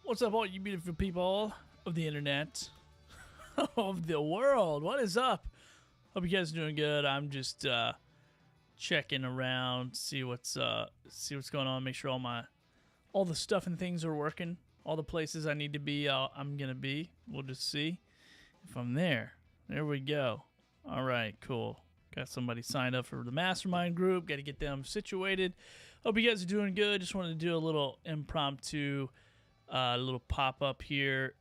What's up, all you beautiful people of the internet, of the world? What is up? Hope you guys are doing good. I'm just checking around, see what's going on. Make sure all the stuff and things are working. All the places I need to be, I'm gonna be. We'll just see if I'm there. There we go. All right, cool. Got somebody signed up for the mastermind group. Got to get them situated. Hope you guys are doing good. Just wanted to do a little impromptu. A little pop-up here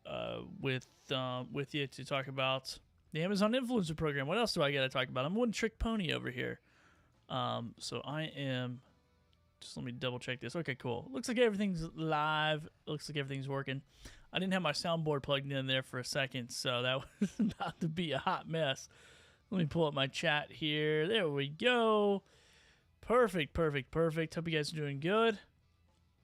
with you to talk about the Amazon Influencer Program. What else do I got to talk about? I'm one trick pony over here. So I am... Just let me double-check this. Okay, cool. Looks like everything's live. Looks like everything's working. I didn't have my soundboard plugged in there for a second, so that was about to be a hot mess. Let me pull up my chat here. There we go. Perfect, perfect, perfect. Hope you guys are doing good.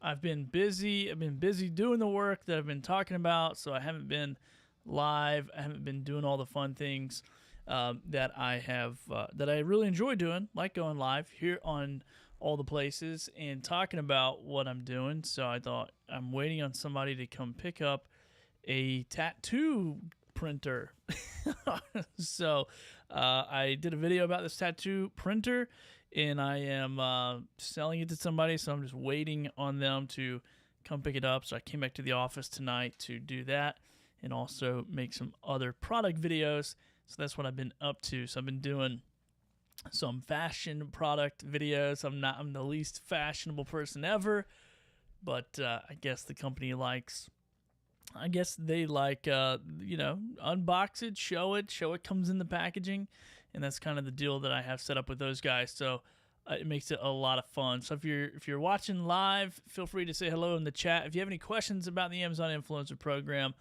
I've been busy. I've been busy doing the work that I've been talking about, so I haven't been live. I haven't been doing all the fun things that I really enjoy doing, like going live here on all the places and talking about what I'm doing. So I thought I'm waiting on somebody to come pick up a tattoo printer. So I did a video about this tattoo printer, and I am selling it to somebody, so I'm just waiting on them to come pick it up. So I came back to the office tonight to do that and also make some other product videos. So that's what I've been up to. So I've been doing some fashion product videos. I'm the least fashionable person ever, but I guess the company likes... I guess they like, unbox it, show it comes in the packaging, and that's kind of the deal that I have set up with those guys. So it makes it a lot of fun. So if you're watching live, feel free to say hello in the chat. If you have any questions about the Amazon Influencer Program,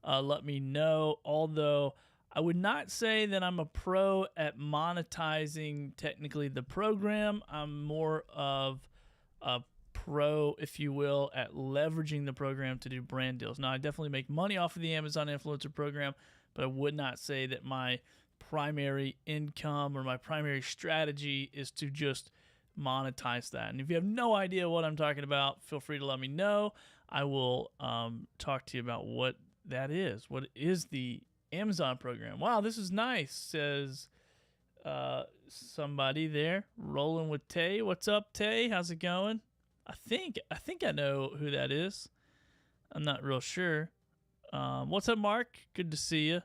let me know. Although I would not say that I'm a pro at monetizing technically the program. I'm more of a pro, if you will, at leveraging the program to do brand deals. Now, I definitely make money off of the Amazon Influencer Program, but I would not say that my primary income or my primary strategy is to just monetize that. And if you have no idea what I'm talking about, feel free to let me know. I will talk to you about what that is. What is the Amazon program? Wow, this is nice, says somebody there. Rolling with Tay. What's up, Tay? How's it going? I think I know who that is. I'm not real sure. What's up, Mark? Good to see you.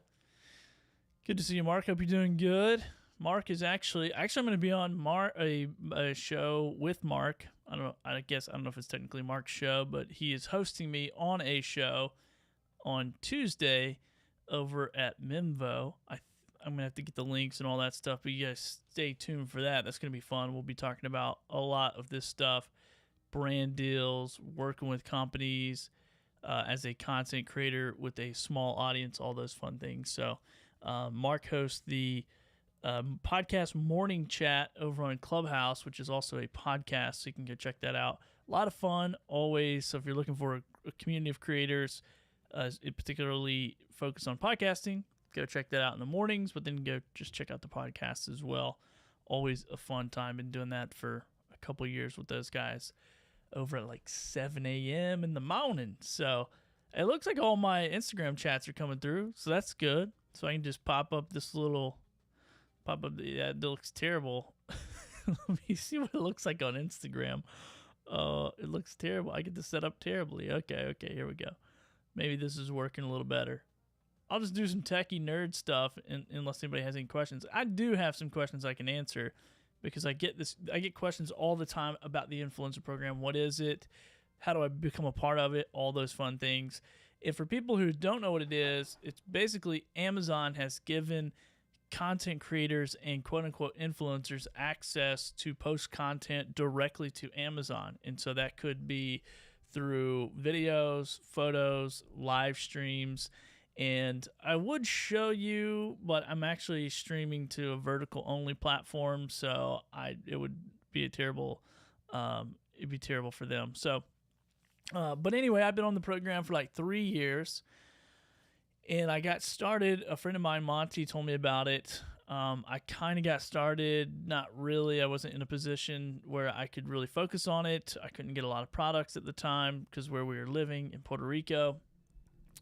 Good to see you, Mark. Hope you're doing good. Mark is actually I'm going to be on a show with Mark. I don't know if it's technically Mark's show, but he is hosting me on a show on Tuesday over at Mimvo. I'm going to have to get the links and all that stuff, but you guys stay tuned for that. That's going to be fun. We'll be talking about a lot of this stuff. Brand deals, working with companies as a content creator with a small audience, all those fun things. So Mark hosts the podcast Morning Chat over on Clubhouse, which is also a podcast, so you can go check that out. A lot of fun always. So if you're looking for a community of creators, particularly focused on podcasting, go check that out in the mornings, but then go just check out the podcast as well. Always a fun time. Been doing that for a couple of years with those guys over at like 7 a.m. in the morning. So it looks like all my Instagram chats are coming through, so that's good. So I can just pop up. Yeah, it looks terrible. Let me see what it looks like on Instagram. It looks terrible. I get to set up terribly. Okay, here we go. Maybe this is working a little better. I'll just do some techie nerd stuff unless anybody has any questions. I do have some questions I can answer, because I get questions all the time about the influencer program. What is it? How do I become a part of it? All those fun things. And for people who don't know what it is, it's basically Amazon has given content creators and quote unquote influencers access to post content directly to Amazon. And so that could be through videos, photos, live streams. And I would show you, but I'm actually streaming to a vertical only platform, so it would be a terrible it'd be terrible for them. So but anyway, I've been on the program for like 3 years, and I got started. A friend of mine, Monty, told me about it. I kind of got started, not really. I wasn't in a position where I could really focus on it. I couldn't get a lot of products at the time because where we were living in Puerto Rico.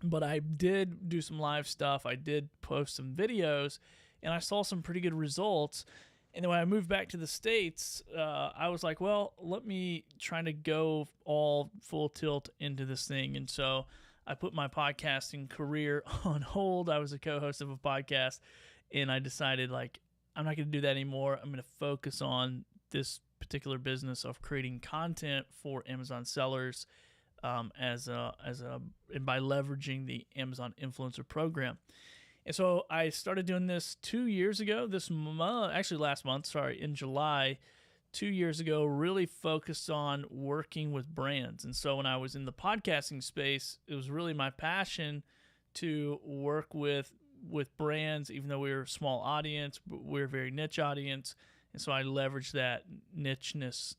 But I did do some live stuff. I did post some videos, and I saw some pretty good results. And then when I moved back to the States, I was like, well, let me try to go all full tilt into this thing. And so I put my podcasting career on hold. I was a co-host of a podcast, and I decided, like, I'm not going to do that anymore. I'm going to focus on this particular business of creating content for Amazon sellers and by leveraging the Amazon Influencer Program. And so I started doing this 2 years ago, last month, in July, 2 years ago, really focused on working with brands. And so when I was in the podcasting space, it was really my passion to work with brands, even though we were a small audience, but we're a very niche audience. And so I leveraged that nicheness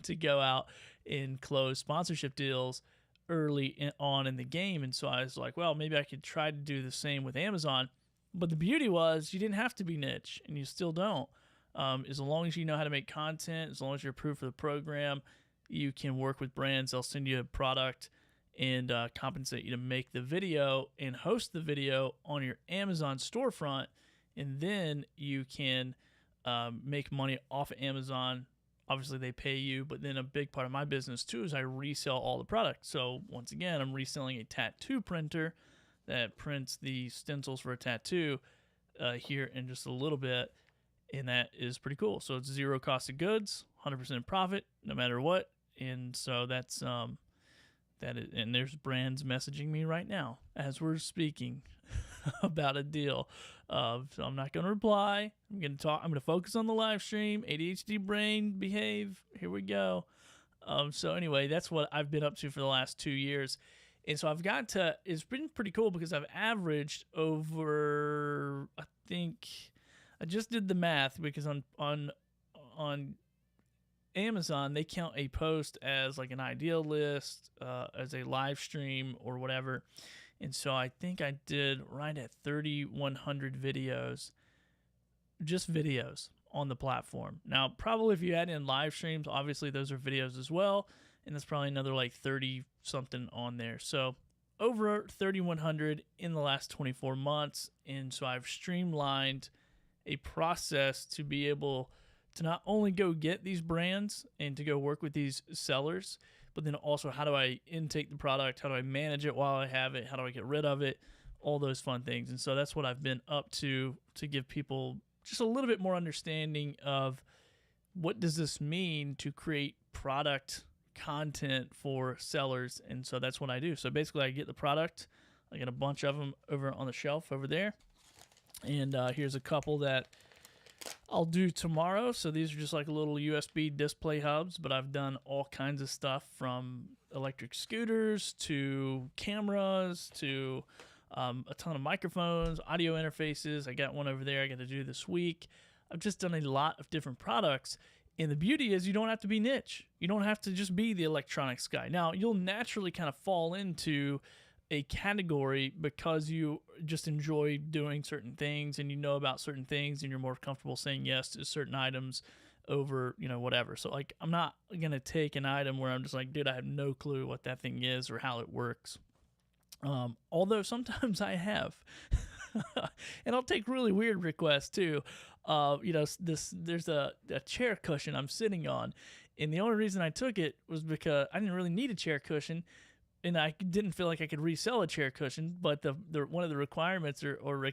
to go out and close sponsorship deals early on in the game. And so I was like, well, maybe I could try to do the same with Amazon. But the beauty was you didn't have to be niche, and you still don't. As long as you know how to make content, as long as you're approved for the program, you can work with brands. They'll send you a product and compensate you to make the video and host the video on your Amazon storefront. And then you can make money off of Amazon. Obviously, they pay you, but then a big part of my business, too, is I resell all the products. So, once again, I'm reselling a tattoo printer that prints the stencils for a tattoo here in just a little bit, and that is pretty cool. So, it's zero cost of goods, 100% profit, no matter what. And so, that's that is, and there's brands messaging me right now as we're speaking about a deal. So I'm not going to reply. I'm going to talk. I'm going to focus on the live stream. ADHD brain, behave. Here we go. So anyway, that's what I've been up to for the last 2 years. And so it's been pretty cool because I've averaged over, I think, I just did the math because on Amazon, they count a post as like an ideal list, as a live stream or whatever. And so I think I did right at 3,100 videos, just videos on the platform. Now, probably if you add in live streams, obviously those are videos as well. And that's probably another like 30 something on there. So over 3,100 in the last 24 months. And so I've streamlined a process to be able to not only go get these brands and to go work with these sellers, but then also how do I intake the product? How do I manage it while I have it? How do I get rid of it? All those fun things. And so that's what I've been up to give people just a little bit more understanding of what does this mean to create product content for sellers. And so that's what I do. So basically I get the product. I get a bunch of them over on the shelf over there. And here's a couple that I'll do tomorrow. So these are just like little USB display hubs, but I've done all kinds of stuff from electric scooters to cameras to a ton of microphones, audio interfaces. I got one over there I got to do this week. I've just done a lot of different products. And the beauty is you don't have to be niche. You don't have to just be the electronics guy. Now, you'll naturally kind of fall into a category because you just enjoy doing certain things and you know about certain things and you're more comfortable saying yes to certain items over, whatever. So like, I'm not going to take an item where I'm just like, dude, I have no clue what that thing is or how it works. Although sometimes I have, and I'll take really weird requests too. There's a chair cushion I'm sitting on, and the only reason I took it was because I didn't really need a chair cushion. And I didn't feel like I could resell a chair cushion, but the one of the requirements or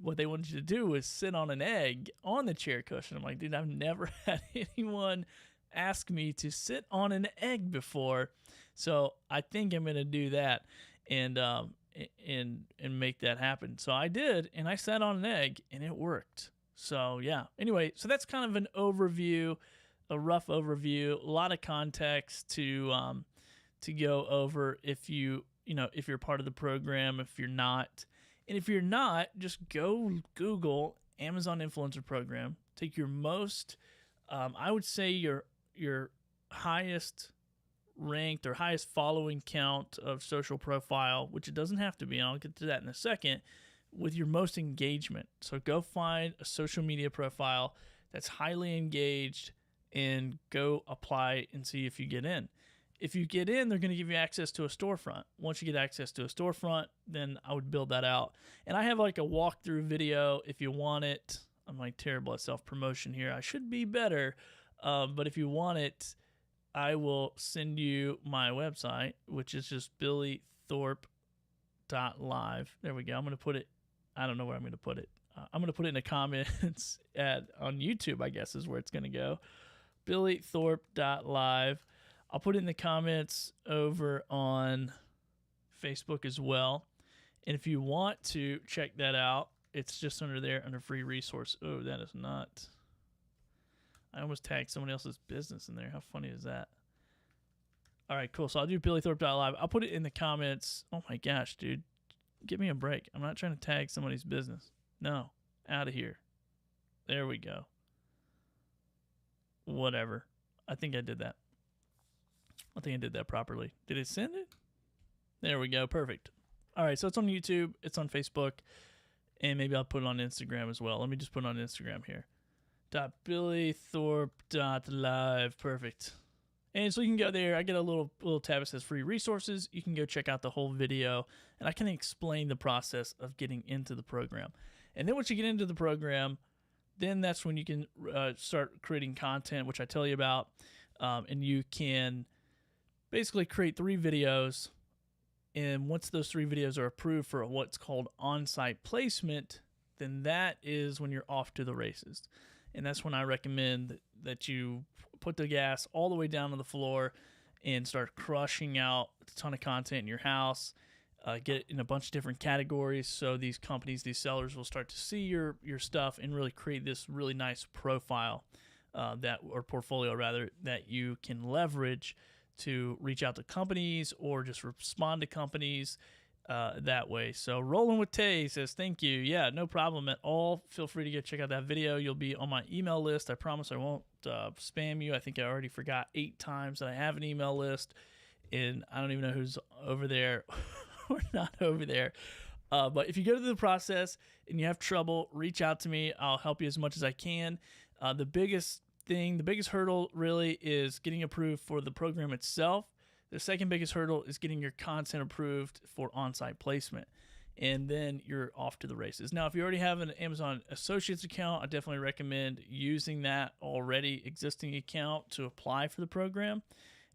what they wanted you to do was sit on an egg on the chair cushion. I'm like, dude, I've never had anyone asked me to sit on an egg before, so I think I'm gonna do that and make that happen. So I did, and I sat on an egg, and it worked. So yeah. Anyway, so that's kind of an overview, a rough overview, a lot of context to go over if if you're part of the program, if you're not. And if you're not, just go Google Amazon Influencer Program. Take your most, I would say your highest ranked or highest following count of social profile, which it doesn't have to be, and I'll get to that in a second, with your most engagement. So go find a social media profile that's highly engaged and go apply and see if you get in. If you get in, they're going to give you access to a storefront. Once you get access to a storefront, then I would build that out. And I have like a walkthrough video if you want it. I'm like terrible at self-promotion here. I should be better. But if you want it, I will send you my website, which is just billythorpe.live. There we go. I'm going to put it, I don't know where I'm going to put it. I'm going to put it in the comments on YouTube, I guess is where it's going to go. billythorpe.live. I'll put it in the comments over on Facebook as well. And if you want to check that out, it's just under there under free resource. Oh, that is not. I almost tagged someone else's business in there. How funny is that? All right, cool. So I'll do billythorpe.live. I'll put it in the comments. Oh my gosh, dude. Give me a break. I'm not trying to tag somebody's business. No. Out of here. There we go. Whatever. I think I did that. I think I did that properly. Did it send it? There we go. Perfect. All right, so it's on YouTube. It's on Facebook. And maybe I'll put it on Instagram as well. Let me just put it on Instagram here. .billythorpe.live. Perfect. And so you can go there. I get a little tab that says free resources. You can go check out the whole video. And I can explain the process of getting into the program. And then once you get into the program, then that's when you can start creating content, which I tell you about. And you can basically create 3 videos, and once those 3 videos are approved for what's called on-site placement, then that is when you're off to the races. And that's when I recommend that you put the gas all the way down to the floor and start crushing out a ton of content in your house, get it in a bunch of different categories so these companies, these sellers will start to see your stuff and really create this really nice profile or portfolio rather, that you can leverage to reach out to companies or just respond to companies that way. So Rolling with Tay says, thank you. Yeah, no problem at all. Feel free to go check out that video. You'll be on my email list. I promise I won't spam you. I think I already forgot 8 times that I have an email list, and I don't even know who's over there or not over there. But if you go through the process and you have trouble, reach out to me. I'll help you as much as I can. The biggest hurdle really is getting approved for the program itself. The second biggest hurdle is getting your content approved for on-site placement. And then you're off to the races. Now, if you already have an Amazon Associates account, I definitely recommend using that already existing account to apply for the program.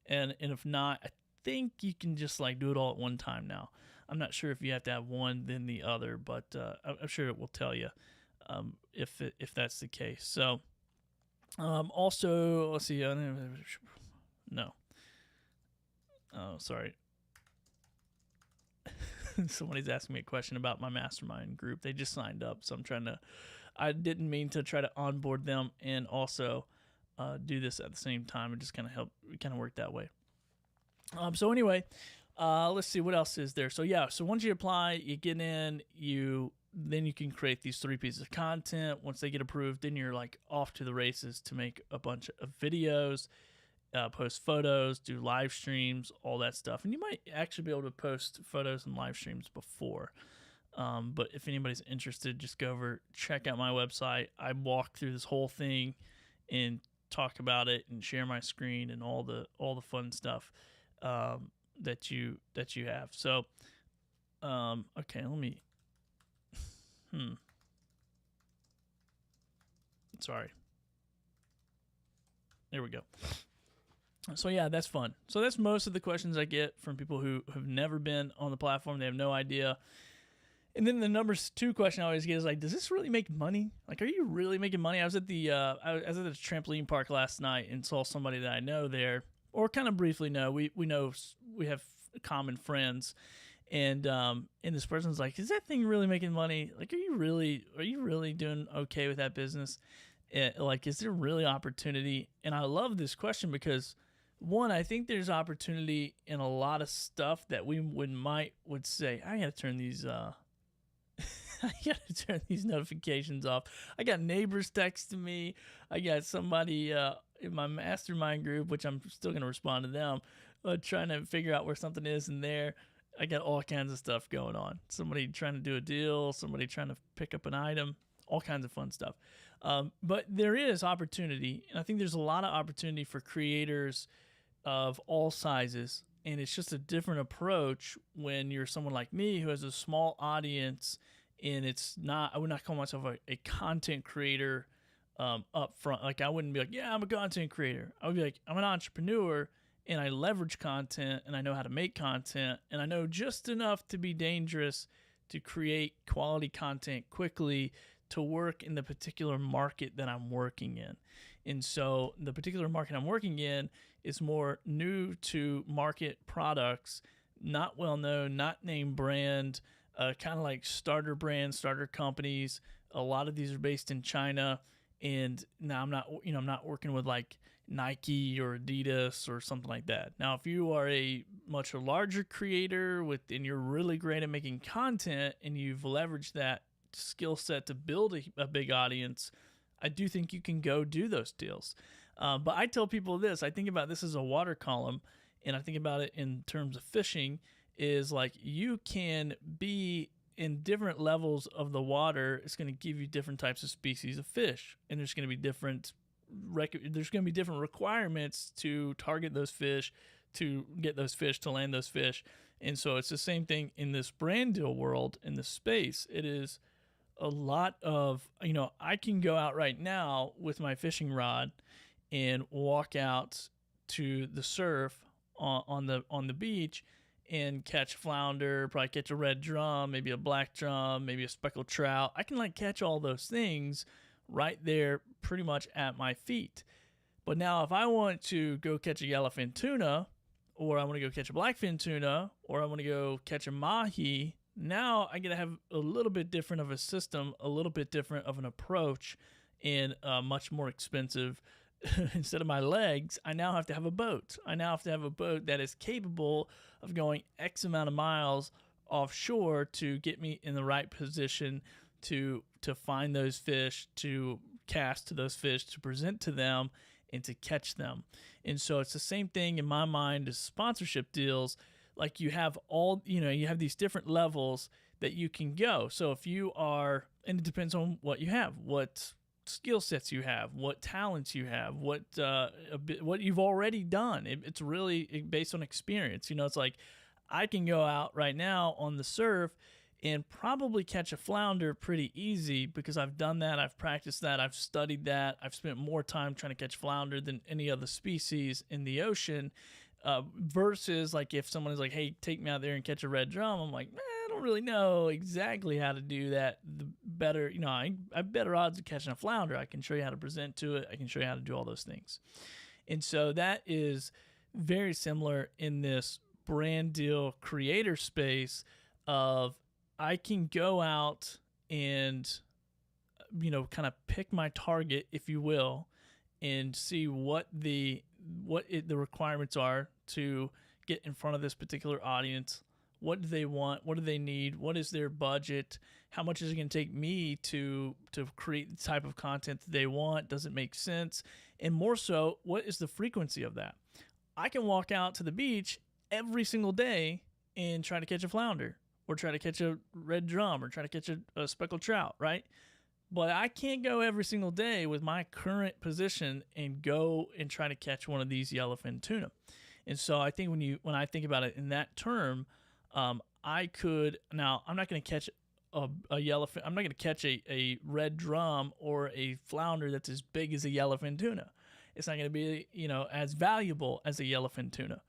And if not, I think you can just like do it all at one time now. I'm not sure if you have to have one then the other, but I'm sure it will tell you if that's the case. So also, let's see. No. Oh, sorry. Somebody's asking me a question about my mastermind group. They just signed up, so I didn't mean to try to onboard them and also do this at the same time. It just kind of worked that way. So anyway, let's see what else is there. So yeah, so once you apply, you get in, then you can create these 3 pieces of content. Once they get approved, then you're like off to the races to make a bunch of videos, post photos, do live streams, all that stuff. And you might actually be able to post photos and live streams before. But if anybody's interested, just go over, check out my website. I walk through this whole thing and talk about it and share my screen and all the fun stuff that you have. So okay, let me sorry. There we go. So yeah, that's fun. So that's most of the questions I get from people who have never been on the platform. They have no idea. And then the number 2 question I always get is like, does this really make money? Like, are you really making money? I was at the trampoline park last night and saw somebody that I know there, or kind of briefly know. We know, we have common friends, and this person's like, is that thing really making money? Like, are you really doing okay with that business? Like, is there really opportunity? And I love this question because, one, I think there's opportunity in a lot of stuff that we would say, I gotta turn these I gotta turn these notifications off. I got neighbors texting me. I got somebody in my mastermind group, which I'm still gonna respond to them, trying to figure out where something is in there. I got all kinds of stuff going on. Somebody trying to do a deal, somebody trying to pick up an item, all kinds of fun stuff. But there is opportunity, and I think there's a lot of opportunity for creators of all sizes, and it's just a different approach when you're someone like me who has a small audience, and it's not, I would not call myself a content creator up front. Like, I wouldn't be like, yeah, I'm a content creator. I would be like, I'm an entrepreneur, and I leverage content, and I know how to make content, and I know just enough to be dangerous to create quality content quickly to work in the particular market that I'm working in. And so the particular market I'm working in is more new to market products, not well known, not name brand, kind of like starter brands, starter companies. A lot of these are based in China. And now I'm not working with like Nike or Adidas or something like that. Now, if you are a much larger creator and you're really great at making content and you've leveraged that skill set to build a big audience, I do think you can go do those deals. But I tell people this, I think about this as a water column, and I think about it in terms of fishing, is like you can be in different levels of the water. It's going to give you different types of species of fish, and there's going to be different requirements to target those fish, to get those fish, to land those fish. And so it's the same thing in this brand deal world, in this space. It is a lot of, I can go out right now with my fishing rod and walk out to the surf on the beach and catch flounder, probably catch a red drum, maybe a black drum, maybe a speckled trout. I can like catch all those things right there pretty much at my feet. But now if I want to go catch a yellowfin tuna, or I want to go catch a blackfin tuna, or I want to go catch a mahi, now I gotta have a little bit different of a system, a little bit different of an approach, and much more expensive. Instead of my legs, I now have to have a boat. I now have to have a boat that is capable of going X amount of miles offshore to get me in the right position to find those fish, to cast to those fish, to present to them, and to catch them. And so it's the same thing in my mind as sponsorship deals. Like you have you have these different levels that you can go. So if you are, and it depends on what you have, what skill sets you have, what talents you have, what you've already done. It's really based on experience. It's like I can go out right now on the surf and probably catch a flounder pretty easy because I've done that, I've practiced that, I've studied that, I've spent more time trying to catch flounder than any other species in the ocean. Versus like if someone is like, hey, take me out there and catch a red drum, I'm like, I don't really know exactly how to do that. The better, I have better odds of catching a flounder. I can show you how to present to it. I can show you how to do all those things. And so that is very similar in this brand deal creator space of I can go out and, kind of pick my target, if you will, and see what the requirements are to get in front of this particular audience. What do they want? What do they need? What is their budget? How much is it going to take me to create the type of content that they want? Does it make sense? And more so, what is the frequency of that? I can walk out to the beach every single day and try to catch a flounder, or try to catch a red drum, or try to catch a speckled trout, right? But I can't go every single day with my current position and go and try to catch one of these yellowfin tuna. And so I think when I think about it in that term, I could, now I'm not going to catch a yellowfin, I'm not going to catch a red drum or a flounder that's as big as a yellowfin tuna. It's not going to be, as valuable as a yellowfin tuna,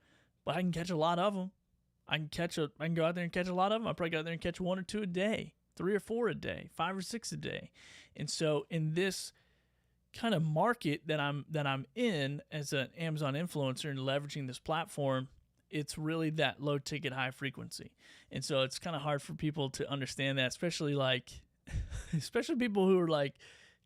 but I can catch a lot of them. I can go out there and catch a lot of them. I probably go out there and catch 1 or 2 a day, 3 or 4 a day, 5 or 6 a day. And so in this kind of market that I'm in as an Amazon influencer and leveraging this platform, it's really that low ticket, high frequency. And so it's kind of hard for people to understand that, especially especially people who are like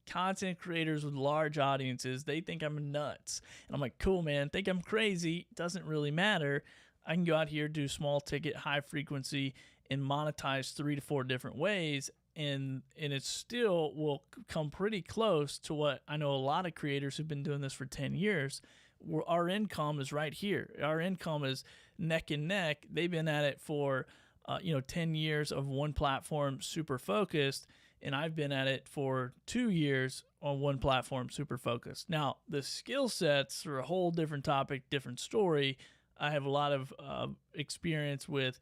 content creators with large audiences. They think I'm nuts. And I'm like, cool, man, think I'm crazy. Doesn't really matter. I can go out here, do small ticket, high frequency, and monetize 3 to 4 different ways. And it still will come pretty close to what I know a lot of creators who've been doing this for 10 years. Where our income is right here. Our income is neck and neck. They've been at it for 10 years of one platform, super focused, and I've been at it for 2 years on one platform, super focused. Now, the skill sets are a whole different topic, different story. I have a lot of experience with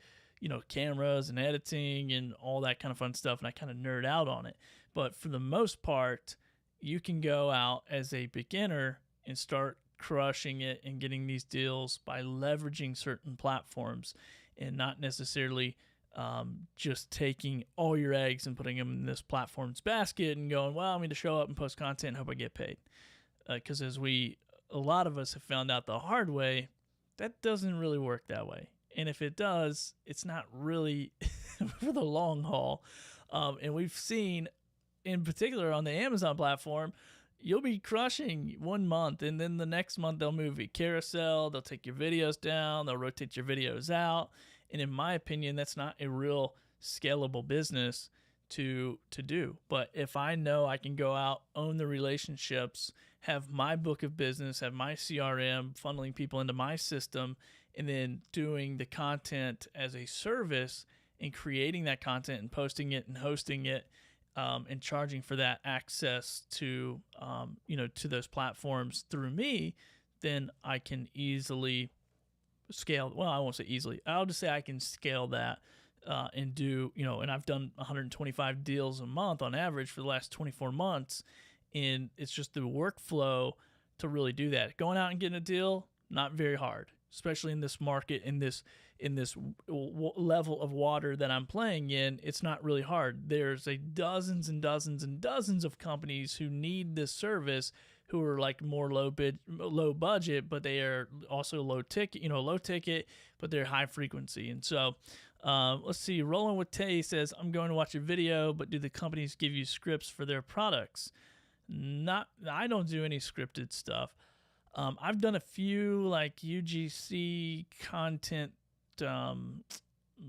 cameras and editing and all that kind of fun stuff, and I kind of nerd out on it. But for the most part, you can go out as a beginner and start crushing it and getting these deals by leveraging certain platforms and not necessarily just taking all your eggs and putting them in this platform's basket and going, well, I'm going to show up and post content and hope I get paid. Because a lot of us have found out the hard way, that doesn't really work that way. And if it does, it's not really for the long haul. And we've seen, in particular on the Amazon platform, you'll be crushing 1 month, and then the next month they'll move your carousel, they'll take your videos down, they'll rotate your videos out. And in my opinion, that's not a real scalable business to do. But if I know I can go out, own the relationships, have my book of business, have my CRM, funneling people into my system, and then doing the content as a service and creating that content and posting it and hosting it, and charging for that access to to those platforms through me, then I can easily scale. Well, I won't say easily. I'll just say I can scale that and do, and I've done 125 deals a month on average for the last 24 months. And it's just the workflow to really do that. Going out and getting a deal, not very hard, especially in this market, in this level of water that I'm playing in. It's not really hard. There's dozens and dozens and dozens of companies who need this service, who are like more low budget, but they are also low ticket, but they're high frequency. And so let's see. Rolling with Tay says, I'm going to watch a video, but do the companies give you scripts for their products? I don't do any scripted stuff. I've done a few like UGC content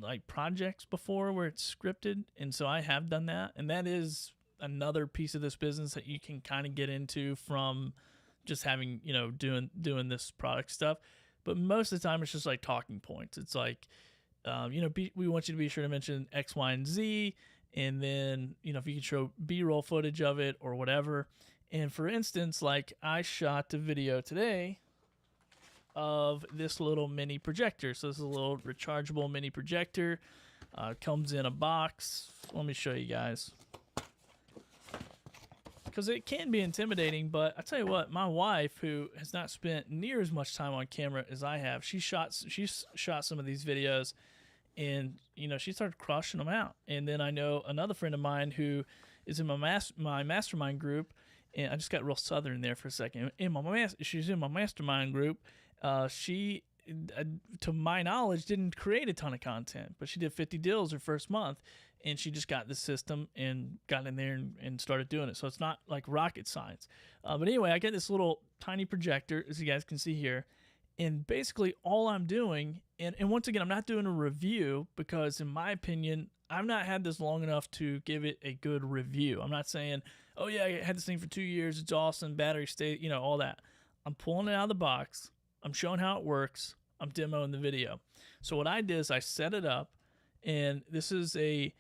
like projects before where it's scripted, and so I have done that, and that is another piece of this business that you can kind of get into from just having doing this product stuff. But most of the time it's just like talking points. It's like we want you to be sure to mention X, Y, and Z, and then if you can show B-roll footage of it or whatever. And for instance, like I shot a video today of this little mini projector. So this is a little rechargeable mini projector. Comes in a box. Let me show you guys, because it can be intimidating. But I tell you what, my wife, who has not spent near as much time on camera as I have, she's shot some of these videos, and she started crushing them out. And then I know another friend of mine who is in my mastermind group, and I just got real southern there for a second. She's in my mastermind group. She, to my knowledge, didn't create a ton of content, but she did 50 deals her first month, and she just got the system and got in there and started doing it. So it's not like rocket science. But anyway, I get this little tiny projector, as you guys can see here, and basically all I'm doing, and once again, I'm not doing a review because, in my opinion, I've not had this long enough to give it a good review. I'm not saying, oh yeah, I had this thing for 2 years, it's awesome, battery state, all that. I'm pulling it out of the box. I'm showing how it works. I'm demoing the video. So what I did is I set it up, and this is a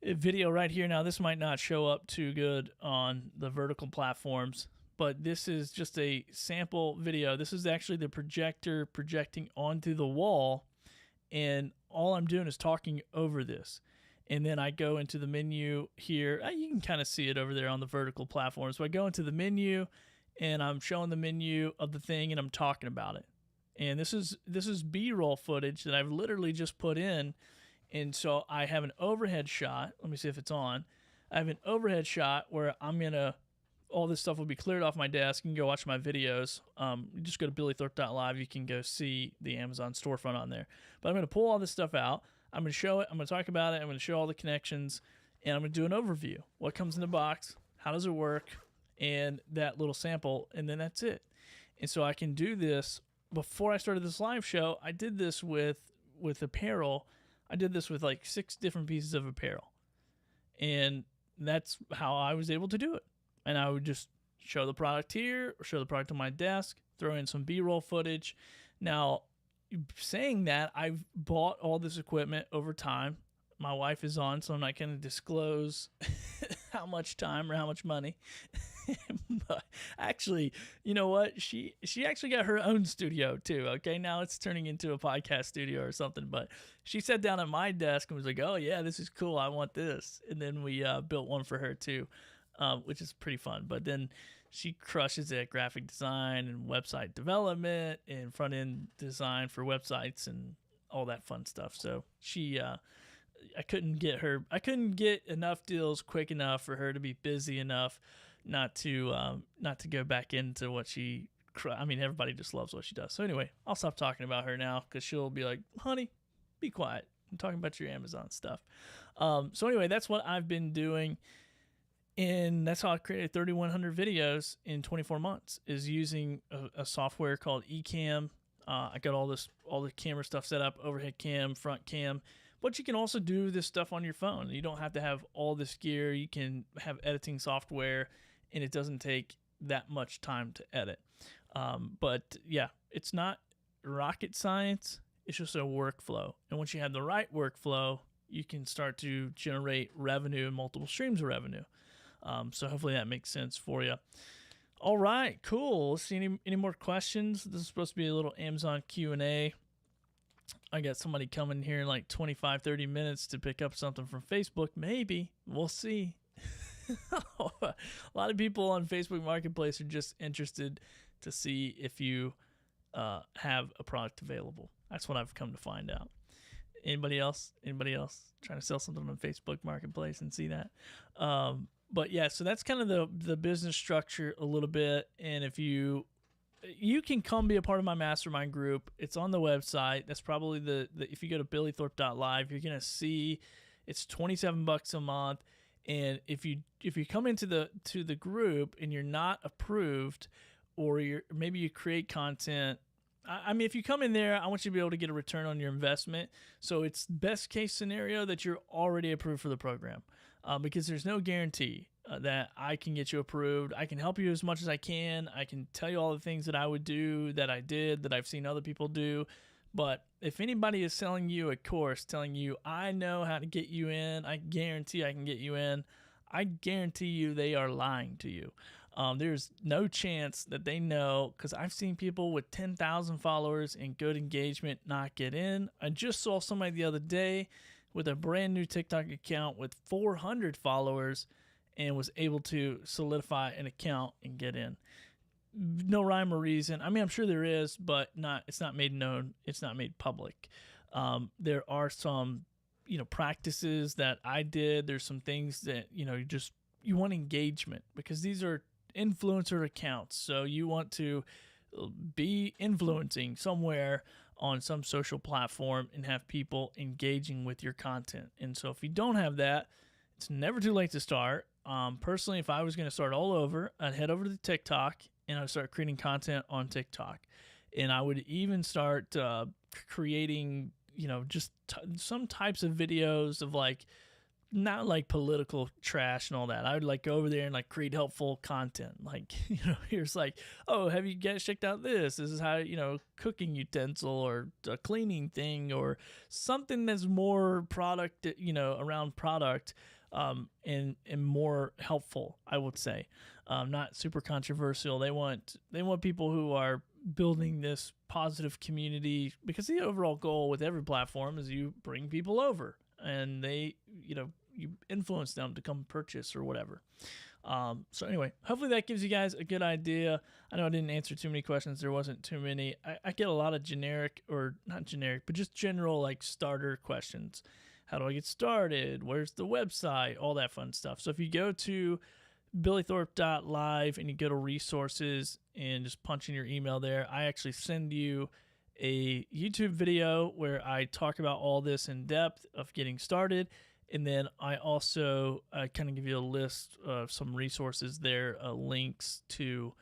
video right here. Now, this might not show up too good on the vertical platforms, but this is just a sample video. This is actually the projector projecting onto the wall, and all I'm doing is talking over this. And then I go into the menu here. You can kind of see it over there on the vertical platform. So I go into the menu, and I'm showing the menu of the thing, and I'm talking about it. And this is B-roll footage that I've literally just put in. And so I have an overhead shot. Let me see if it's on. I have an overhead shot where all this stuff will be cleared off my desk. You can go watch my videos. You just go to billythorpe.live. You can go see the Amazon storefront on there. But I'm going to pull all this stuff out. I'm going to show it. I'm going to talk about it. I'm going to show all the connections. And I'm going to do an overview. What comes in the box? How does it work? And that little sample. And then that's it. And so I can do this. Before I started this live show, I did this with apparel. I did this with like 6 different pieces of apparel. And that's how I was able to do it. And I would just show the product here, or show the product on my desk, throw in some B-roll footage. Now, saying that, I've bought all this equipment over time. My wife is on, so I'm not going to disclose how much time or how much money. But actually, you know what? She actually got her own studio too. Okay, now it's turning into a podcast studio or something. But she sat down at my desk and was like, "Oh yeah, this is cool. I want this." And then we built one for her too, which is pretty fun. But then she crushes at graphic design and website development and front end design for websites and all that fun stuff. So she. I couldn't get enough deals quick enough for her to be busy enough not to go back into what she. I mean, everybody just loves what she does. So anyway, I'll stop talking about her now because she'll be like, "Honey, be quiet. I'm talking about your Amazon stuff." So anyway, that's what I've been doing, and that's how I created 3,100 videos in 24 months. Is using a software called Ecamm. I got all the camera stuff set up: overhead cam, front cam. But you can also do this stuff on your phone. You don't have to have all this gear. You can have editing software, and it doesn't take that much time to edit. But yeah, it's not rocket science. It's just a workflow. And once you have the right workflow, you can start to generate revenue and multiple streams of revenue. So hopefully that makes sense for you. All right, cool. Let's see any more questions. This is supposed to be a little Amazon Q&A. I got somebody coming here in like 25, 30 minutes to pick up something from Facebook. Maybe. We'll see. A lot of people on Facebook Marketplace are just interested to see if you have a product available. That's what I've come to find out. Anybody else? Trying to sell something on Facebook Marketplace and see that? But yeah, so that's kind of the business structure a little bit. And if you can come be a part of my mastermind group. It's on the website. That's probably if you go to billythorpe.live, you're going to see it's $27 a month. And if you come into the group and you're not approved, or maybe you create content, I mean, if you come in there, I want you to be able to get a return on your investment. So it's best case scenario that you're already approved for the program, because there's no guarantee that I can get you approved. I can help you as much as I can. I can tell you all the things that I would do, that I did, that I've seen other people do. But if anybody is selling you a course, telling you, I know how to get you in, I guarantee I can get you in, I guarantee you they are lying to you. There's no chance that they know, because I've seen people with 10,000 followers and good engagement not get in. I just saw somebody the other day with a brand new TikTok account with 400 followers and was able to solidify an account and get in. No rhyme or reason. I mean, I'm sure there is, but it's not made known. It's not made public. There are some, practices that I did. There's some things that, you want engagement, because these are influencer accounts. So you want to be influencing somewhere on some social platform and have people engaging with your content. And so if you don't have that, it's never too late to start. Personally, if I was going to start all over, I'd head over to TikTok and I'd start creating content on TikTok. And I would even start creating, some types of videos of not like political trash and all that. I would go over there and create helpful content. Here's oh, have you guys checked out this? This is how, cooking utensil or a cleaning thing, or something that's more product, around product. And more helpful, I would say, not super controversial. They want people who are building this positive community, because the overall goal with every platform is you bring people over and they, you influence them to come purchase or whatever. So anyway, hopefully that gives you guys a good idea. I know I didn't answer too many questions. There wasn't too many. I get a lot of generic, or not generic, but just general like starter questions. How do I get started? Where's the website? All that fun stuff. So if you go to billythorpe.live and you go to resources and just punch in your email there, I actually send you a YouTube video where I talk about all this in depth of getting started. And then I also kind of give you a list of some resources there, links to,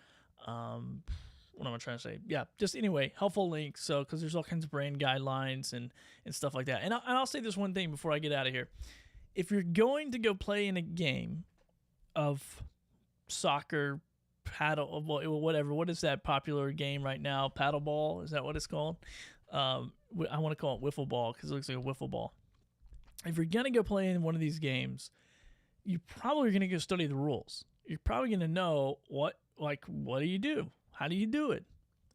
what am I trying to say? Yeah, just anyway, helpful links. So, because there's all kinds of brand guidelines and stuff like that. And I'll say this one thing before I get out of here. If you're going to go play in a game of soccer, paddle, whatever, what is that popular game right now? Paddleball, is that what it's called? I want to call it wiffle ball because it looks like a wiffle ball. If you're going to go play in one of these games, you probably are going to go study the rules. You're probably going to know what do you do? How do you do it?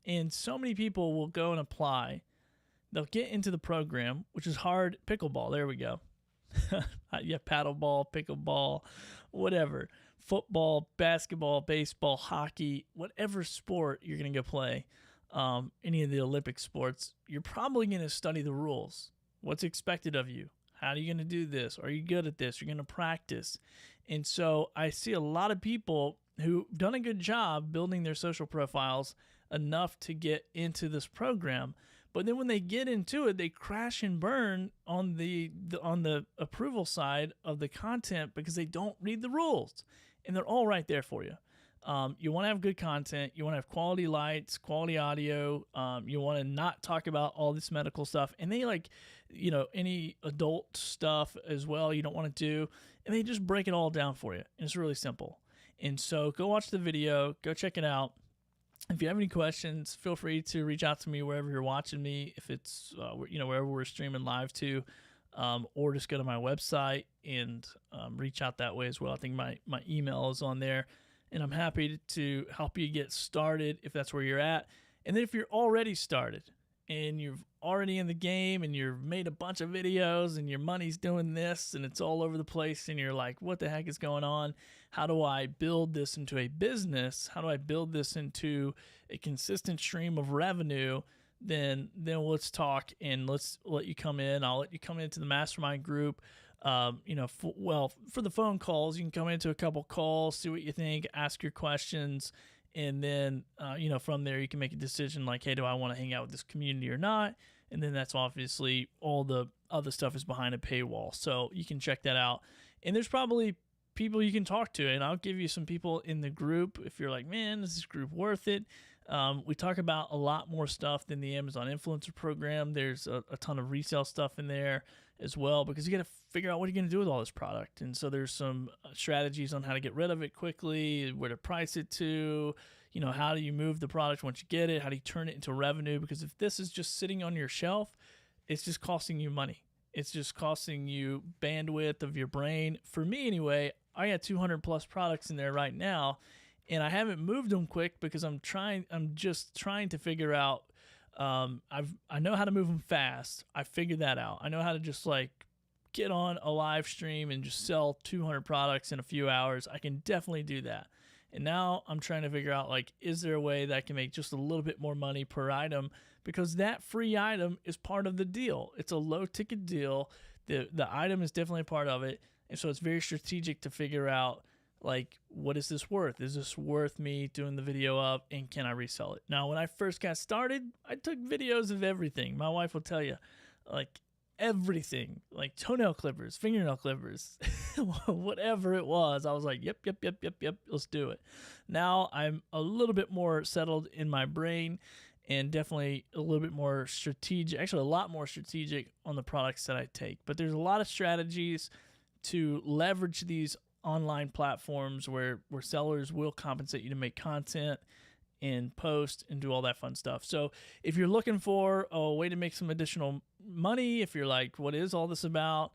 And so many people will go and apply. They'll get into the program, which is hard. Pickleball, there we go. Yeah, paddleball, pickleball, whatever. Football, basketball, baseball, hockey, whatever sport you're going to go play, any of the Olympic sports, you're probably going to study the rules. What's expected of you? How are you going to do this? Are you good at this? You're going to practice. And so I see a lot of people who've done a good job building their social profiles enough to get into this program. But then when they get into it, they crash and burn on the approval side of the content because they don't read the rules. And they're all right there for you. You want to have good content. You want to have quality lights, quality audio. You want to not talk about all this medical stuff. And they any adult stuff as well you don't want to do. And they just break it all down for you. And it's really simple. And so go watch the video. Go check it out. If you have any questions, feel free to reach out to me wherever you're watching me. If it's, wherever we're streaming live to. Or just go to my website and reach out that way as well. I think my email is on there. And I'm happy to help you get started if that's where you're at. And then if you're already started and you're already in the game and you've made a bunch of videos and your money's doing this and it's all over the place and you're like, what the heck is going on? How do I build this into a business? How do I build this into a consistent stream of revenue? Then let's talk and let's let you come in. I'll let you come into the mastermind group. For the phone calls, you can come into a couple calls, see what you think, ask your questions, and then, from there you can make a decision like, hey, do I want to hang out with this community or not? And then that's obviously all the other stuff is behind a paywall. So you can check that out. And there's probably people you can talk to, and I'll give you some people in the group if you're like, man, is this group worth it? We talk about a lot more stuff than the Amazon Influencer Program. There's a ton of resale stuff in there as well because you got to figure out what you're going to do with all this product. And so there's some strategies on how to get rid of it quickly, where to price it to, how do you move the product once you get it? How do you turn it into revenue? Because if this is just sitting on your shelf, it's just costing you money. It's just costing you bandwidth of your brain. For me anyway, I got 200 plus products in there right now. And I haven't moved them quick because I'm just trying to figure out, I know how to move them fast. I figured that out. I know how to just get on a live stream and just sell 200 products in a few hours. I can definitely do that. And now I'm trying to figure out, is there a way that I can make just a little bit more money per item? Because that free item is part of the deal. It's a low ticket deal. The item is definitely a part of it. And so it's very strategic to figure out, what is this worth? Is this worth me doing the video up, and can I resell it? Now, when I first got started, I took videos of everything. My wife will tell you, everything, toenail clippers, fingernail clippers, whatever it was. I was like, yep, let's do it. Now I'm a little bit more settled in my brain and definitely a little bit more strategic, actually a lot more strategic on the products that I take. But there's a lot of strategies to leverage these online platforms where sellers will compensate you to make content and post and do all that fun stuff. So if you're looking for a way to make some additional money, if you're like, what is all this about?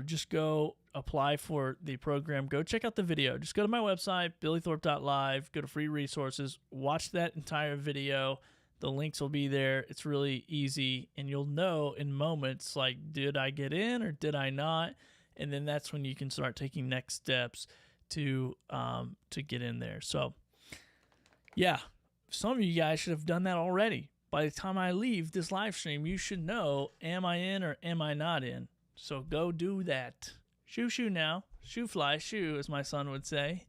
Just go apply for the program. Go check out the video. Just go to my website, billythorpe.live, go to free resources, watch that entire video. The links will be there. It's really easy, and you'll know in moments, did I get in or did I not? And then that's when you can start taking next steps to get in there. So yeah, some of you guys should have done that already. By the time I leave this live stream, you should know, am I in or am I not in? So go do that. Shoo now. Shoo fly, shoo, as my son would say.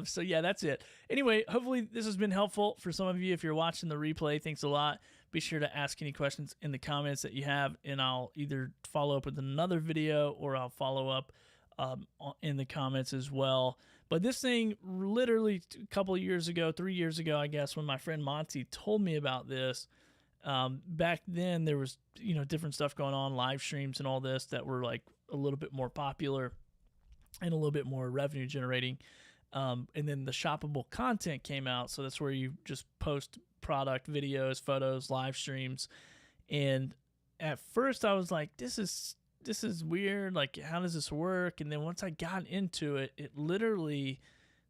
So yeah, that's it. Anyway, hopefully this has been helpful for some of you. If you're watching the replay, thanks a lot. Be sure to ask any questions in the comments that you have, and I'll either follow up with another video or I'll follow up in the comments as well. But this thing, literally a couple of years ago, 3 years ago, I guess, when my friend Monty told me about this, back then there was, different stuff going on, live streams and all this that were like a little bit more popular and a little bit more revenue generating. And then the shoppable content came out. So that's where you just post product videos, photos, live streams. And at first I was like, this is weird. Like, how does this work? And then once I got into it, it literally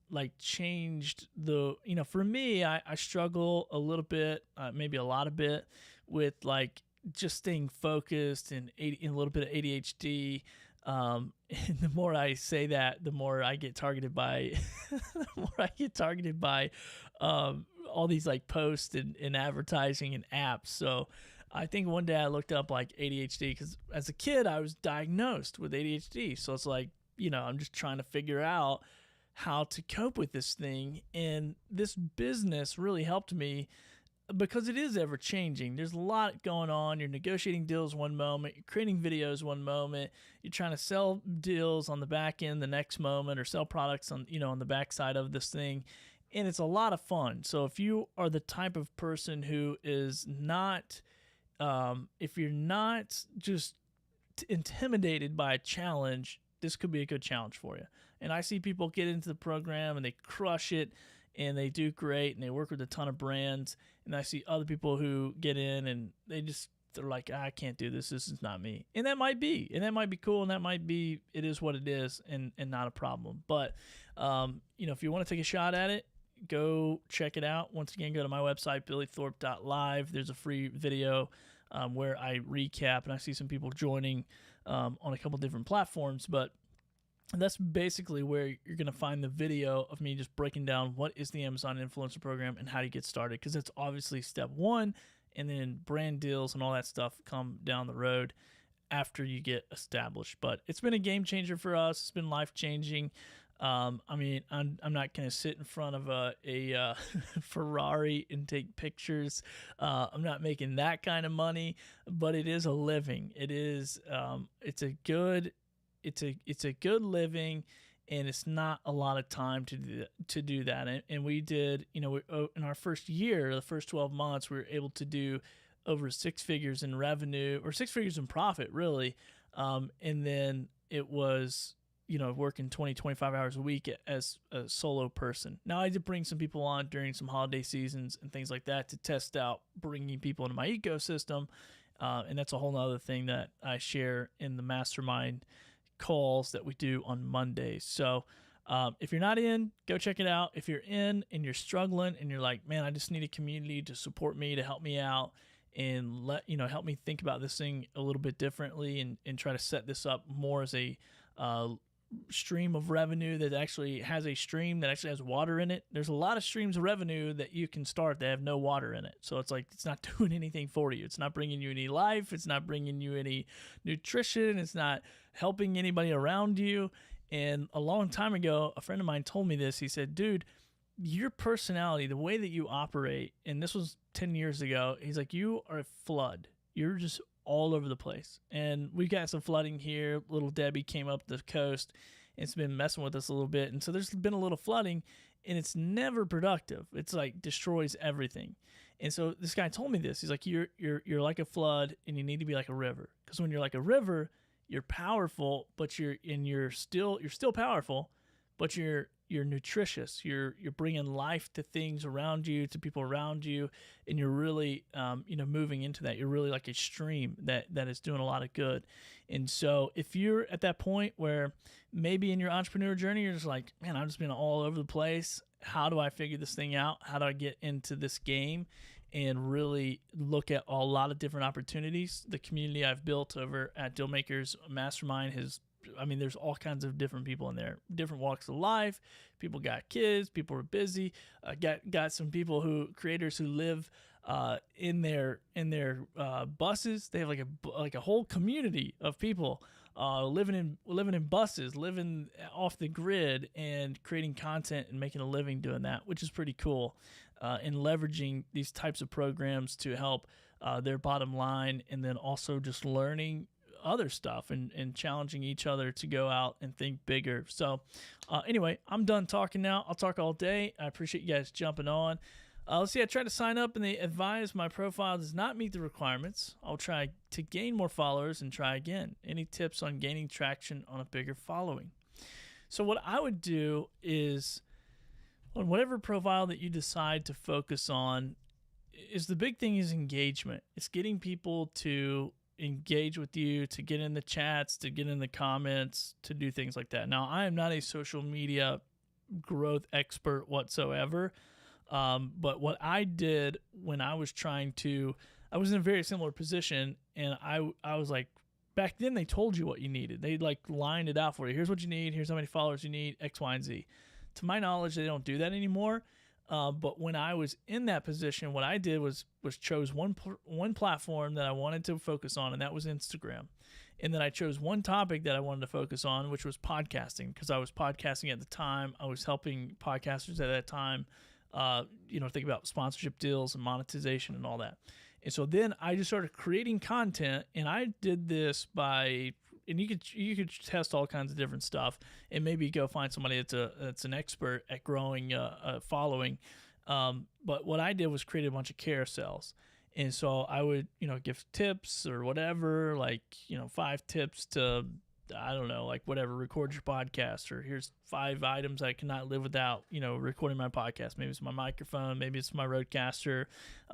like changed the, for me, I struggle a little bit, maybe a lot of bit with like just staying focused and a little bit of ADHD. And the more I say that, the more I get targeted by, all these like posts and advertising and apps. So I think one day I looked up like ADHD because as a kid I was diagnosed with ADHD. So it's like, I'm just trying to figure out how to cope with this thing. And this business really helped me because it is ever changing. There's a lot going on. You're negotiating deals one moment, you're creating videos one moment, you're trying to sell deals on the back end the next moment, or sell products on, on the back side of this thing. And it's a lot of fun. So if you are the type of person who is not, if you're not just intimidated by a challenge, this could be a good challenge for you. And I see people get into the program and they crush it and they do great and they work with a ton of brands. And I see other people who get in and they're like, I can't do this. This is not me. And that might be cool. And that might be, it is what it is and not a problem. But, if you want to take a shot at it, go check it out. Once again, go to my website, billythorpe.live. There's a free video where I recap, and I see some people joining on a couple different platforms. But that's basically where you're going to find the video of me just breaking down what is the Amazon Influencer Program and how to get started, because it's obviously step one, and then brand deals and all that stuff come down the road after you get established. But it's been a game changer for us. It's been life-changing. I'm not going to sit in front of a Ferrari and take pictures. I'm not making that kind of money, but it is a living. It is, it's a good living, and it's not a lot of time to do that. And we did, in our first year, the first 12 months, we were able to do over 6 figures in revenue, or 6 figures in profit, really. And then it was, working 20, 25 hours a week as a solo person. Now, I did bring some people on during some holiday seasons and things like that to test out bringing people into my ecosystem. And that's a whole nother thing that I share in the mastermind calls that we do on Mondays. So if you're not in, go check it out. If you're in and you're struggling and you're like, man, I just need a community to support me, to help me out, and help me think about this thing a little bit differently, and try to set this up more as a stream of revenue that actually has a stream that actually has water in it. There's a lot of streams of revenue that you can start that have no water in it. So it's like, it's not doing anything for you. It's not bringing you any life. It's not bringing you any nutrition. It's not helping anybody around you. And a long time ago, a friend of mine told me this. He said, dude, your personality, the way that you operate, and this was 10 years ago, he's like, you are a flood. You're just all over the place. And we've got some flooding here. Little Debbie came up the coast. It's been messing with us a little bit. And so there's been a little flooding, and it's never productive. It's like destroys everything. And so this guy told me this. He's like, you're like a flood, and you need to be like a river. Because when you're like a river, you're powerful, but you're still powerful, but you're nutritious. You're bringing life to things around you, to people around you, and you're really, moving into that. You're really like a stream that is doing a lot of good. And so if you're at that point where maybe in your entrepreneur journey, you're just like, man, I've just been all over the place. How do I figure this thing out? How do I get into this game and really look at a lot of different opportunities? The community I've built over at Dealmakers Mastermind has I mean, there's all kinds of different people in there, different walks of life. People got kids, people are busy. Got some people creators who live in their buses. They have like a whole community of people living in buses, living off the grid, and creating content and making a living doing that, which is pretty cool. And leveraging these types of programs to help their bottom line, and then also just learning other stuff and challenging each other to go out and think bigger. So anyway, I'm done talking now. I'll talk all day. I appreciate you guys jumping on. Let's see, I tried to sign up and they advise my profile does not meet the requirements. I'll try to gain more followers and try again. Any tips on gaining traction on a bigger following? So what I would do is, on whatever profile that you decide to focus on, is the big thing is engagement. It's getting people to engage with you, to get in the chats, to get in the comments, to do things like that. Now, I am not a social media growth expert whatsoever, but what I did when I was I was in a very similar position, and I was like, back then they told you what you needed. They like lined it out for you. Here's what you need. Here's how many followers you need, X, Y, and Z. To my knowledge, they don't do that anymore. But when I was in that position, what I did was chose one platform that I wanted to focus on, and that was Instagram. And then I chose one topic that I wanted to focus on, which was podcasting, because I was podcasting at the time. I was helping podcasters at that time, think about sponsorship deals and monetization and all that. And so then I just started creating content, and I did this and you could test all kinds of different stuff, and maybe go find somebody that's an expert at growing a following. But what I did was create a bunch of carousels, and so I would give tips or whatever, 5 tips to, I don't know, like whatever, record your podcast, or here's 5 items I cannot live without, recording my podcast. Maybe it's my microphone, maybe it's my Rodecaster.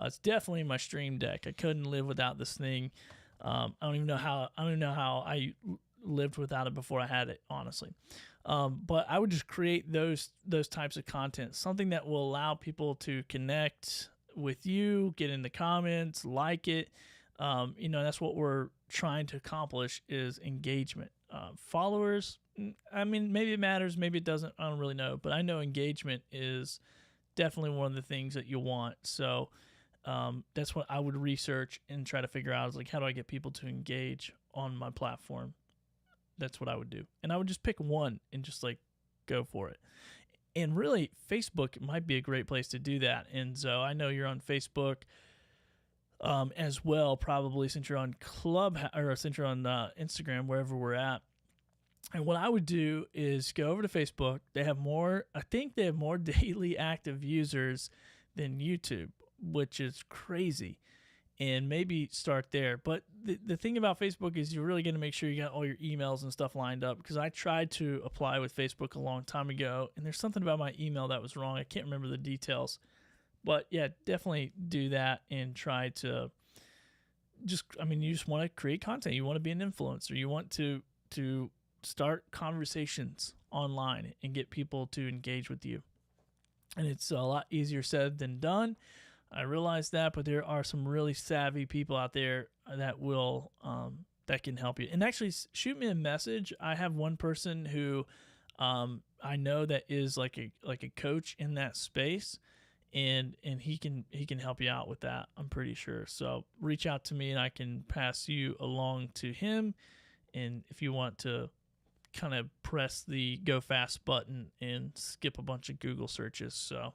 It's definitely my Stream Deck. I couldn't live without this thing. I don't even know how I lived without it before I had it, honestly. But I would just create those types of content, something that will allow people to connect with you, get in the comments, like it. That's what we're trying to accomplish, is engagement. Followers, I mean, maybe it matters, maybe it doesn't. I don't really know, but I know engagement is definitely one of the things that you want. So that's what I would research and try to figure out, is like, how do I get people to engage on my platform? That's what I would do. And I would just pick one and just like go for it. And really, Facebook might be a great place to do that. And so I know you're on Facebook as well, probably, since you're on since you're on Instagram, wherever we're at. And what I would do is go over to Facebook. I think they have more daily active users than YouTube, which is crazy, and maybe start there. But the thing about Facebook is you're really going to make sure you got all your emails and stuff lined up, because I tried to apply with Facebook a long time ago, and there's something about my email that was wrong. I can't remember the details. But yeah, definitely do that and try to you just want to create content. You want to be an influencer. You want to start conversations online and get people to engage with you. And it's a lot easier said than done. I realize that, but there are some really savvy people out there that will that can help you. And actually, shoot me a message. I have one person who I know that is like a coach in that space, and he can help you out with that, I'm pretty sure. So reach out to me and I can pass you along to him. And if you want to kind of press the go fast button and skip a bunch of Google searches. So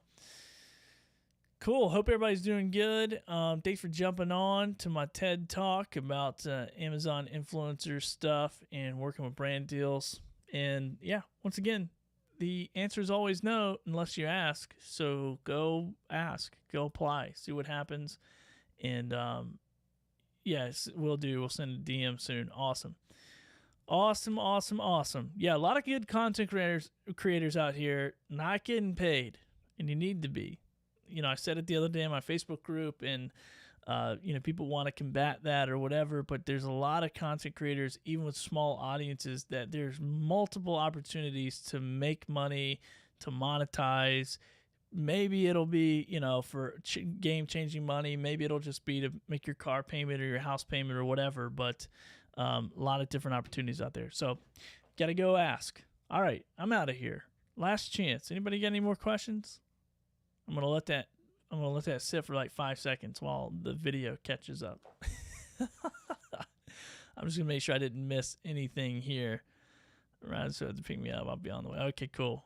cool. Hope everybody's doing good. Thanks for jumping on to my TED Talk about Amazon influencer stuff and working with brand deals. And yeah, once again, the answer is always no unless you ask. So go ask, go apply, see what happens. And yes, we'll do. We'll send a DM soon. Awesome. Yeah, a lot of good content creators out here not getting paid, and you need to be. I said it the other day in my Facebook group, and people want to combat that or whatever, but there's a lot of content creators, even with small audiences, that there's multiple opportunities to make money, to monetize. Maybe it'll be, for game-changing money. Maybe it'll just be to make your car payment or your house payment or whatever, but a lot of different opportunities out there. So Gotta go ask. All right, I'm out of here. Last chance. Anybody got any more questions? I'm gonna let that sit for like 5 seconds while the video catches up. I'm just gonna make sure I didn't miss anything here. Right, so to pick me up, I'll be on the way. Okay, cool.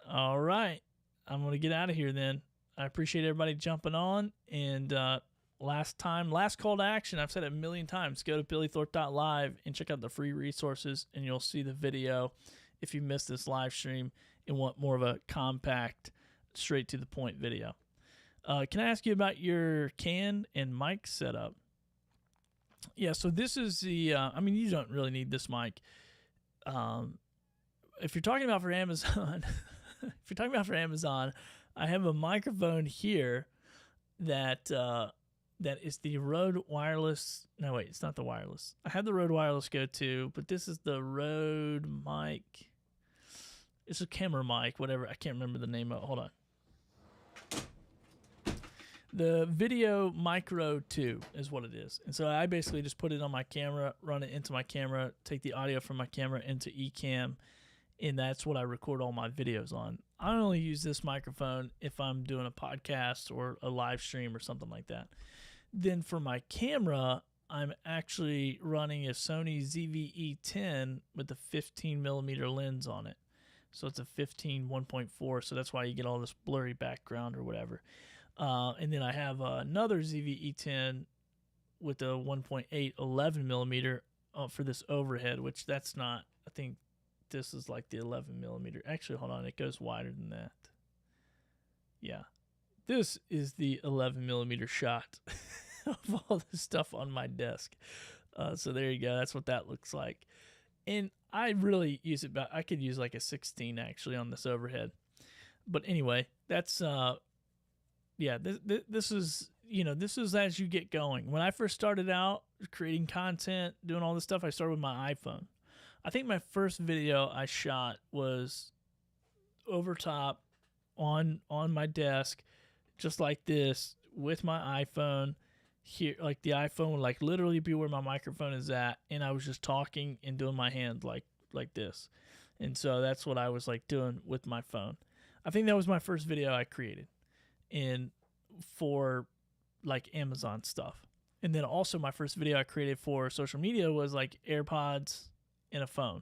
All right, I'm gonna get out of here then. I appreciate everybody jumping on. And last call to action. I've said it a million times. Go to billythorpe.live and check out the free resources, and you'll see the video if you missed this live stream and want more of a compact, straight to the point video. Can I ask you about your can and mic setup? Yeah, so this is the, I mean, you don't really need this mic. If you're talking about for Amazon, I have a microphone here that is the Rode Wireless. No, wait, it's not the wireless. I had the Rode Wireless Go 2, but this is the Rode mic. It's a camera mic, whatever. I can't remember the name of it. Hold on. The Video Micro 2 is what it is. And so I basically just put it on my camera, run it into my camera, take the audio from my camera into Ecamm, and that's what I record all my videos on. I only use this microphone if I'm doing a podcast or a live stream or something like that. Then for my camera, I'm actually running a Sony ZV-E10 with a 15 millimeter lens on it. So it's a 15 1.4, so that's why you get all this blurry background or whatever. And then I have another ZV-E10 with a 1.8 11 millimeter for this overhead, which that's not, I think this is like the 11 millimeter. Actually, hold on, it goes wider than that. Yeah, this is the 11 millimeter shot of all the stuff on my desk. So there you go. That's what that looks like. And I really use it, but I could use like a 16 actually on this overhead. But anyway, that's yeah, this is, you know, this is as you get going. When I first started out creating content, doing all this stuff, I started with my iPhone. I think my first video I shot was over top on my desk, just like this, with my iPhone here. Like the iPhone would like literally be where my microphone is at, and I was just talking and doing my hand like this. And so that's what I was like doing with my phone. I think that was my first video I created, and for like Amazon stuff. And then also my first video I created for social media was like AirPods and a phone.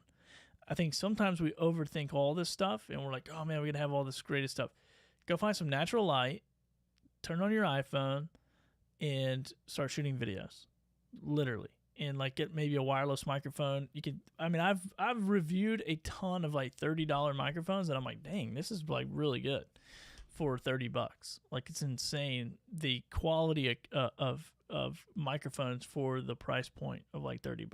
I think sometimes we overthink all this stuff and we're like, oh man, we're gonna have all this greatest stuff. Go find some natural light, turn on your iPhone, and start shooting videos. Literally. And like get maybe a wireless microphone. You could, I mean, I've reviewed a ton of like $30 microphones and I'm like, dang, this is like really good for $30. Like it's insane the quality of microphones for the price point of like $30.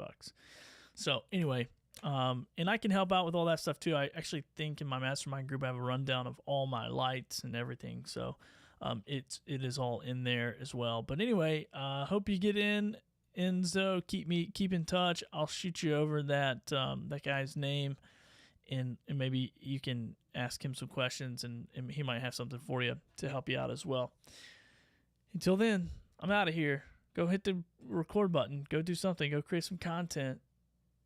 So anyway, and I can help out with all that stuff too. I actually think in my mastermind group I have a rundown of all my lights and everything. So it is all in there as well. But anyway, hope you get in, Enzo. Keep in touch. I'll shoot you over that guy's name, and maybe you can ask him some questions, and he might have something for you to help you out as well. Until then, I'm out of here. Go hit the record button. Go do something. Go create some content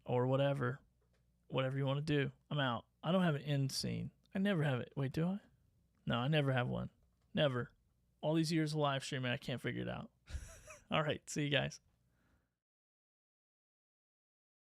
or whatever you want to do. I'm out. I don't have an end scene. I never have it. Wait, do I? No, I never have one. Never. All these years of live streaming, I can't figure it out. All right. See you guys.